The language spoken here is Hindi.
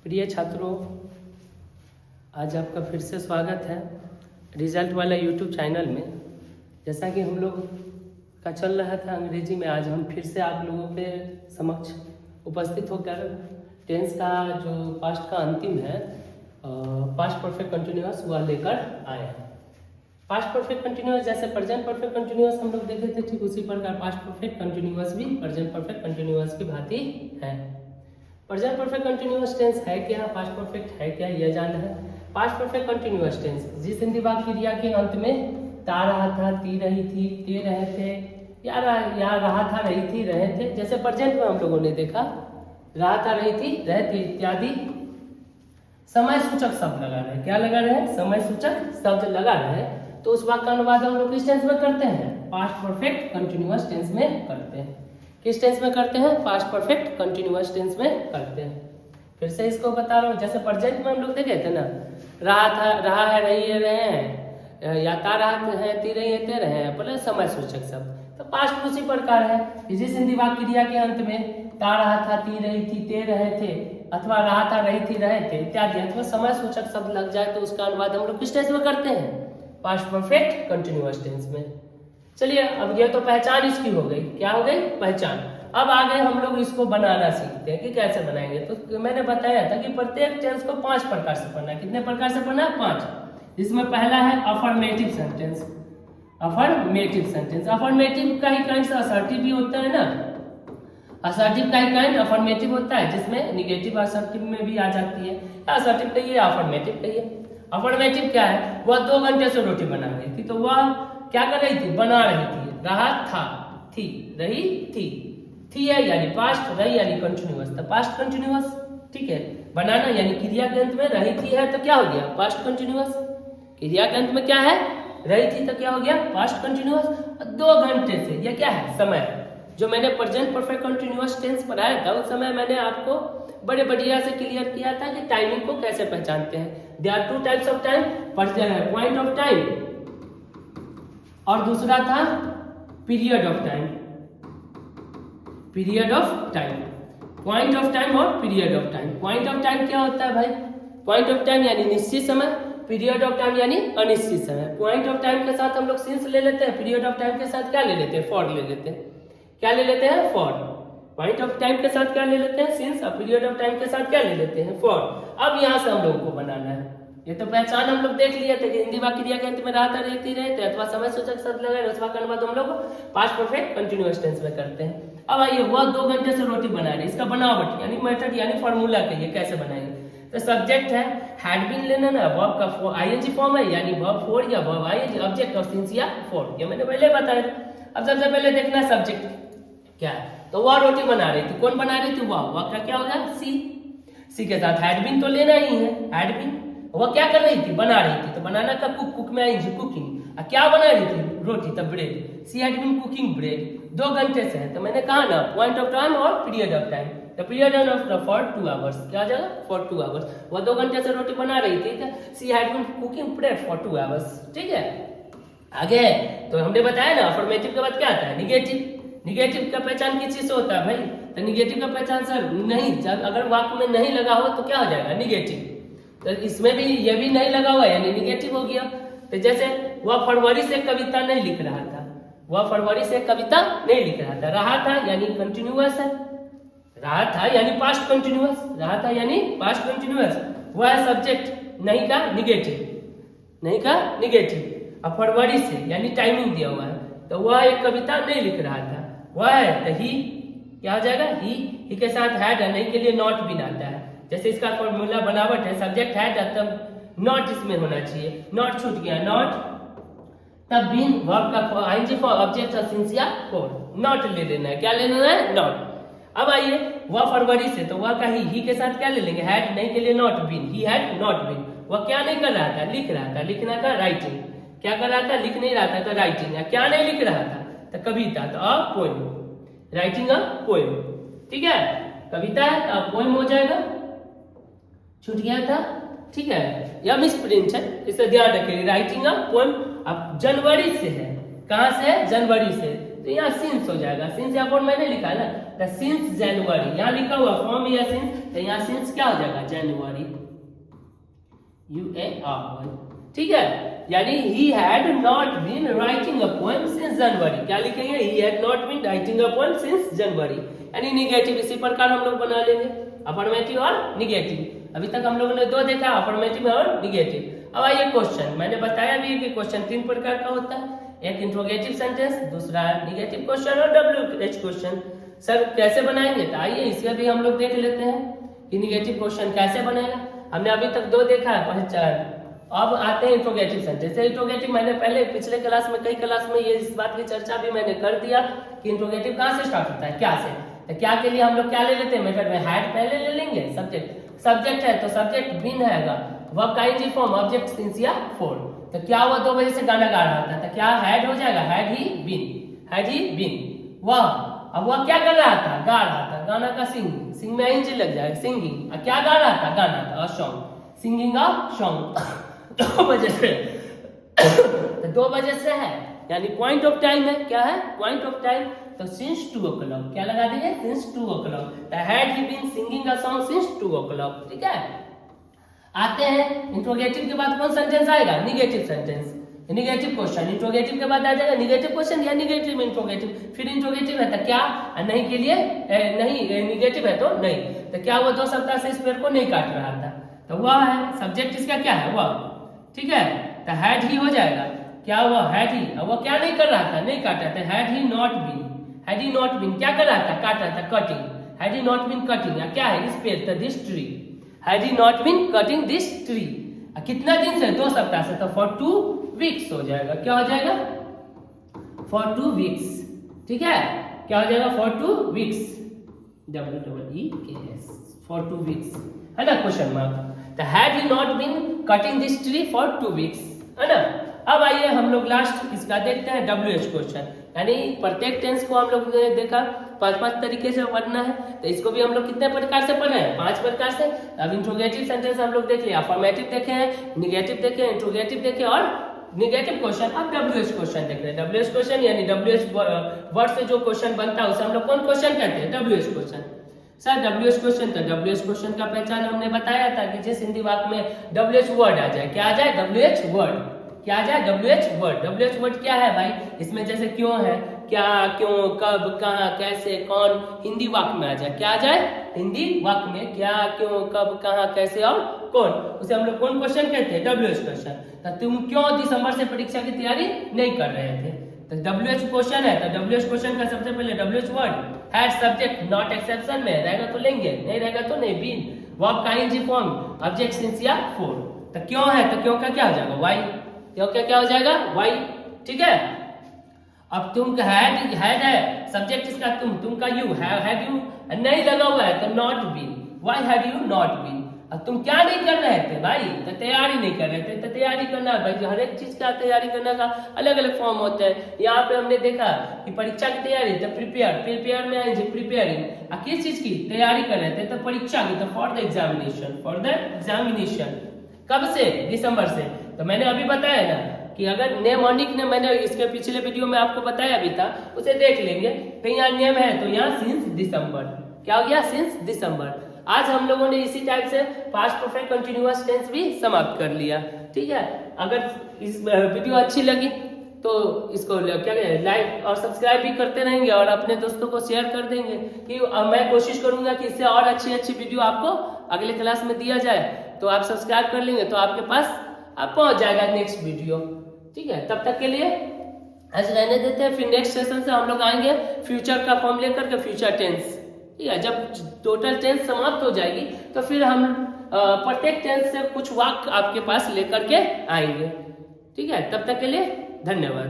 प्रिय छात्रों, आज आपका फिर से स्वागत है रिजल्ट वाला यूट्यूब चैनल में। जैसा कि हम लोग का चल रहा था अंग्रेजी में, आज हम फिर से आप लोगों के समक्ष उपस्थित होकर टेंस का जो पास्ट का अंतिम है पास्ट परफेक्ट कंटिन्यूअस वह लेकर आए हैं। पास्ट परफेक्ट कंटिन्यूअस जैसे प्रेजेंट परफेक्ट कंटिन्यूअस हम लोग देखे थे, ठीक उसी प्रकार पास्ट परफेक्ट कंटिन्यूअस भी प्रेजेंट परफेक्ट कंटिन्यूअस की भांति है। प्रेजेंट परफेक्ट कंटिन्यूअस टेंस है क्या, पास्ट परफेक्ट है क्या, यह जानना है। पास्ट परफेक्ट कंटिन्यूअस टेंस जिस हिंदी वाक्य क्रिया के अंत में ता रहा था, ती रही थी, ते रहे थे, या रहा था, रही थी, रहे थे, जैसे प्रेजेंट में हम लोगों ने देखा रहा था, रही थी, रहे थे इत्यादि समय सूचक शब्द लगा रहे हैं। क्या लगा रहे हैं? समय सूचक शब्द लगा रहे हैं। तो उस वाक्य का अनुवाद हम लोग किस टेंस में करते हैं? पास्ट परफेक्ट कंटिन्यूअस टेंस में करते हैं। किस टेंस में करते हैं? पास्ट परफेक्ट कंटिन्यूअस टेंस में करते हैं। फिर से इसको बता रहा हूँ, जैसे प्रेजेंट में हम लोग देखे थे ना, रहा था, रहा है, रही है, रहे हैं, या ता रहा है, ती रही है, ते रहे हैं, बोले समय सूचक शब्द। तो पास्ट उसी प्रकार है, जिस हिंदी वाक्य क्रिया के अंत में ता रहा था, ती रही थी, ते रहे थे, अथवा रहा था, रही थी, रहे थे इत्यादि अथवा समय सूचक शब्द लग जाए तो उसका अनुवाद हम लोग किस टेंस में करते हैं? पास्ट परफेक्ट कंटिन्यूअस टेंस में। चलिए, अब ये तो पहचान इसकी हो गई। क्या हो गई? पहचान। अब आगे हम लोग इसको बनाना सीखते हैं कि कैसे बनाएंगे। तो मैंने बताया था कि प्रत्येक टेंस को 5 प्रकार से पढ़ना है। कितने प्रकार से पढ़ना है? 5। जिसमें पहला है affirmative sentence. Affirmative sentence, affirmative का ही काइंड असर्टिव भी होता है ना, असर्टिव का ही काइंड अफर्मेटिव होता है, जिसमें निगेटिव असर्टिव में भी आ जाती है। असर्टिव कहिए, अफर्मेटिव कहिए। अफर्मेटिव क्या है? वह 2 घंटे से रोटी बना रही थी, तो वह क्या कर रही थी? बना रही थी। रहा था, थी, रही थी है यानी पास्ट, रही यानी कंटिन्यूअस, तो पास्ट कंटिन्यूअस। ठीक है, बनाना यानी क्रिया के अंत में रही थी है तो क्या हो गया? Past continuous. क्रिया के अंत में क्या है? रही थी, तो क्या हो गया? Past continuous. 2 घंटे से, यह क्या है? समय। जो मैंने प्रेजेंट परफेक्ट कंटिन्यूअस टेंस पढ़ाया था उस समय मैंने आपको बड़े बढ़िया से क्लियर किया था कि टाइमिंग को कैसे पहचानते हैं। There are 2 types of time, point of time और दूसरा था period of time. Period of time, point of time और period of time. Point of time क्या होता है भाई? पॉइंट ऑफ टाइम यानी निश्चित समय, पीरियड ऑफ टाइम यानी अनिश्चित समय। पॉइंट ऑफ टाइम के साथ हम लोग सिंस ले लेते हैं, पीरियड ऑफ टाइम के साथ क्या ले लेते हैं? फॉर ले लेते हैं। क्या ले लेते हैं? फॉर। पॉइंट ऑफ टाइम के साथ क्या ले लेते हैं? सिंस। और पीरियड ऑफ टाइम के साथ क्या ले लेते हैं? फॉर। अब यहाँ से हम लोगों को बनाना है। ये तो पहचान हम लोग देख लिए थे कि हिंदी वाक्य क्रिया के अंत में रहा था, रहती, रहे थे अथवा समय सूचक शब्द लगा रहे, उसका अनुवाद हम लोग पास्ट परफेक्ट कंटिन्यूअस टेंस में करते हैं। अब आइए, वह 2 घंटे से रोटी बना रही, इसका बनावट यानी मेथड यानी फॉर्मूला कहिए कैसे बनाएंगे। तो सब्जेक्ट है, हैड बीन लेना ना, वर्ब का आईएनजी फॉर्म है यानी वर्ब फॉर या वर्ब आईएनजी, ऑब्जेक्ट और सिंस या फॉर, ये मैंने पहले बताया। अब सबसे पहले देखना सब्जेक्ट क्या है। तो वह रोटी बना रही थी, कौन बना रही थी? वह का क्या होगा? सी के साथ हैड बीन तो लेना ही है, हैड बीन। वह क्या कर रही थी? बना रही थी, तो बनाना का कुक, कुक में आएंगे कुकिंग। क्या बना रही थी? रोटी, तब bread. She had been cooking bread. 2 घंटे से है, तो मैंने कहा ना पॉइंट ऑफ टाइम और period of time. The period of for 2 hours, क्या आ जाएगा? For 2 hours. वह 2 घंटे से रोटी बना रही थी, she had been cooking bread for 2 hours. ठीक है, आगे तो हमने बताया ना अफर्मेटिव के बाद क्या आता है? निगेटिव। निगेटिव का पहचान किस चीज से होता है भाई? तो निगेटिव का पहचान सर नहीं, अगर वाक्य में नहीं लगा हो तो क्या हो जाएगा? निगेटिव। तो इसमें भी ये भी नहीं लगा हुआ यानी निगेटिव हो गया। तो जैसे वह फरवरी से कविता नहीं लिख रहा था, वह फरवरी से कविता नहीं लिख रहा था। रहा था यानी कंटिन्यूअस है, रहा था यानी पास्ट कंटिन्यूअस, रहा था यानी पास्ट कंटिन्यूअस। वह है सब्जेक्ट, नहीं का निगेटिव, नहीं का निगेटिव। अब फरवरी से यानी टाइमिंग दिया हुआ है, तो वह एक कविता नहीं लिख रहा था, वह है तो ही क्या हो जाएगा? ही के साथ हैड है, नहीं के लिए नॉट भी आता है। जैसे इसका फॉर्मूला बनावट है, सब्जेक्ट हैड तब नॉट इसमें होना चाहिए, नॉट छूट गया, नॉट तब बीन वर्ब का आईएनजी फॉर ऑब्जेक्ट और सिंस या फॉर, नॉट ले लेना है। क्या ले लेना है? नॉट। अब आइए, वह फरवरी से, तो वह का ही के साथ क्या ले लेंगे? हैड, नहीं के लिए not been, he had not been. वह क्या नहीं कर रहा था? लिख रहा था। लिखना का राइटिंग, क्या कर रहा था? लिख नहीं रहा था, तो राइटिंग। क्या नहीं लिख रहा था? तो कविता, तो a poem, writing a poem. ठीक है, कविता है तो पोएम हो जाएगा, छूट गया था। ठीक है, यह मिस प्रिंट है, इसे ध्यान रखिए। राइटिंग अ पोएम अब जनवरी से है, कहां से है? जनवरी से, तो यहाँ सिंस हो जाएगा। सिंस यहाँ पर मैंने लिखा है ना, द सिंस जनवरी, यहाँ लिखा हुआ फ्रॉम या सिंस, तो यहाँ सिंस क्या हो जाएगा जनवरी, UAR, ठीक है। यानी he had not been writing a poem since January, क्या लिखेंगे, he had not been writing a poem since January, यानी निगेटिव। इसी प्रकार हम लोग बना लेंगे अफर्मेटिव और निगेटिव। अभी तक हम लोगों ने दो देखा, अफर्मेटिव और निगेटिव। अब आइए क्वेश्चन, मैंने बताया भी कि क्वेश्चन तीन प्रकार का होता है, एक इंट्रोगेटिव सेंटेंस, दूसरा निगेटिव क्वेश्चन और WH क्वेश्चन। सर कैसे बनाएंगे, तो आइए इसका भी हम लोग देख लेते हैं कि निगेटिव क्वेश्चन कैसे बनेगा। हमने अभी तक दो देखा है, पहचान। अब आते हैं इंट्रोगेटिव सेंटेंस। इंट्रोगेटिव मैंने पहले पिछले क्लास में, कई क्लास में ये इस बात की चर्चा भी मैंने कर दिया कि इंट्रोगेटिव कहाँ से स्टार्ट होता है, क्या से। तो क्या के लिए हम लोग क्या ले लेते हैं मेथड में, हैड पहले ले लेंगे, सब्जेक्ट है तो सब्जेक्ट बीन रहेगा, वर्ब का ing फॉर्म, ऑब्जेक्ट सिंस या फॉर। तो क्या हुआ, 2 बजे से गाना गा रहा था, तो क्या हैड हो जाएगा, हैड ही बीन। वह, अब वह क्या कर रहा था, गा रहा था, गाना का सिंग में ing लग जाएगा, सिंगिंग। क्या गा रहा था, गाना था, सॉन्ग, सिंगिंग अ सॉन्ग। 2 बजे से तो 2 बजे से है, यानी पॉइंट ऑफ टाइम है, क्या है, पॉइंट ऑफ टाइम। तो सिंस 2 o'clock, क्या लगा देंगे, सिंस 2 o'clock। तो had he been singing a song since 2 o'clock, ठीक है। आते हैं इंट्रोगेटिव के बाद कौन सेंटेंस आएगा, negative sentence, negative question. Interrogative के बाद आ जाएगा निगेटिव क्वेश्चन या निगेटिव इंट्रोगेटिव। फिर इंट्रोगेटिव है तो क्या, नहीं के लिए नहीं, निगेटिव है तो नहीं। तो क्या वो 2 सप्ताह से इस पेड़ को नहीं काट रहा था, तो वह है, सब्जेक्ट इसका क्या है, वह, ठीक है। तो हैड ही हो जाएगा, क्या हुआ, हैड ही। अब वो क्या नहीं कर रहा था, नहीं काटा था, हैड ही नॉट बीन क्या कर रहा था, काट रहा था, cutting, had he not been cutting, क्या है इस पेड़, तो this tree, had he not been cutting this tree. कितना दिन से, 2 सप्ताह से, तो फॉर 2 वीक्स हो जाएगा, क्या हो जाएगा, फॉर 2 वीक्स, ठीक है। क्या हो जाएगा, for 2 weeks, WEEKS, for 2 weeks, है ना, क्वेश्चन मार्क। तो had he not been cutting this tree for 2 weeks, है ना। अब आइए हम लोग लास्ट इसका देखते हैं, WH क्वेश्चन, यानी प्रत्येक टेंस को हम लोग ने देखा 5 तरीके से पढ़ना है। तो इसको भी हम लोग कितने प्रकार से पढ़े हैं, 5 प्रकार से। अब इंट्रोगेटिव सेंटेंस हम लोग देख लिया, अफर्मेटिव देखे हैं, निगेटिव देखे, इंट्रोगेटिव देखे और निगेटिव क्वेश्चन। अब WH क्वेश्चन देख रहे हैं। WH क्वेश्चन यानी WH वर्ड से जो क्वेश्चन बनता है उसे हम लोग कौन क्वेश्चन कहते हैं, WH question. Sir WH question, तो WH क्वेश्चन का पहचान हमने बताया था कि जिस हिंदी वाक्य में WH वर्ड आ जाए, क्या आ जाए, WH वर्ड, क्या आ जाए, WH वर्ड। WH वर्ड क्या है भाई, इसमें जैसे क्यों है, क्या, क्यों, कब, कहाँ, कैसे, कौन, हिंदी वाक्य में आ जाए, क्या आ जाए, हिंदी वाक्य में क्या, क्यों, कब, कहाँ, कैसे और कौन, उसे हम लोग कौन क्वेश्चन कहते हैं, WH क्वेश्चन। तो तुम क्यों दिसंबर से परीक्षा की तैयारी नहीं कर रहे थे, तो WH क्वेश्चन है। तो WH क्वेश्चन का सबसे पहले WH word, had subject not exception में रहेगा तो लेंगे, नहीं रहेगा तो नहीं, बीन, वर्ब का ing फॉर्म, ऑब्जेक्ट सिंस या फॉर। तो क्यों है, तो क्यों का क्या हो जाएगा, वाई, क्यों का क्या हो जाएगा, वाई, ठीक है। अब तुम हैड है, सब्जेक्ट इसका तुम का यू, हैड यू नहीं लगा हुआ है तो not been, why had you not been. अब तुम क्या नहीं कर रहे थे भाई, तो तैयारी नहीं कर रहे थे। तो तैयारी करना भाई, हर एक चीज का तैयारी करने का अलग अलग फॉर्म होता है। यहाँ पे हमने देखा कि परीक्षा की तैयारी, तो प्रिपेयर में आएंगे प्रिपेयरिंग, किस चीज की तैयारी कर रहे थे, तो परीक्षा की, तो फॉर द एग्जामिनेशन, कब से, दिसंबर से। तो मैंने अभी बताया ना कि अगर नेम अनिक ने, मैंने इसके पिछले वीडियो में आपको बताया भी था, उसे देख लेंगे। तो यहाँ नेम है तो यहाँ सिंस दिसंबर, क्या हो गया, सिंस दिसंबर। आज हम लोगों ने इसी टाइप से पास्ट परफेक्ट कंटिन्यूअस टेंस भी समाप्त कर लिया, ठीक है। अगर इस वीडियो अच्छी लगी तो इसको क्या कहते, लाइक और सब्सक्राइब भी करते रहेंगे और अपने दोस्तों को शेयर कर देंगे कि मैं कोशिश करूंगा कि इससे और अच्छी वीडियो आपको अगले क्लास में दिया जाए। तो आप सब्सक्राइब कर लेंगे तो आपके पास आप पहुंच जाएगा नेक्स्ट वीडियो, ठीक है। तब तक के लिए आज रहने देते हैं, फिर नेक्स्ट सेशन से हम लोग आएंगे फ्यूचर का फॉर्म लेकर के, फ्यूचर टेंस, ठीक है। जब टोटल टेंस समाप्त हो जाएगी तो फिर हम प्रत्येक टेंस से कुछ वाक्य आपके पास लेकर के आएंगे, ठीक है। तब तक के लिए धन्यवाद।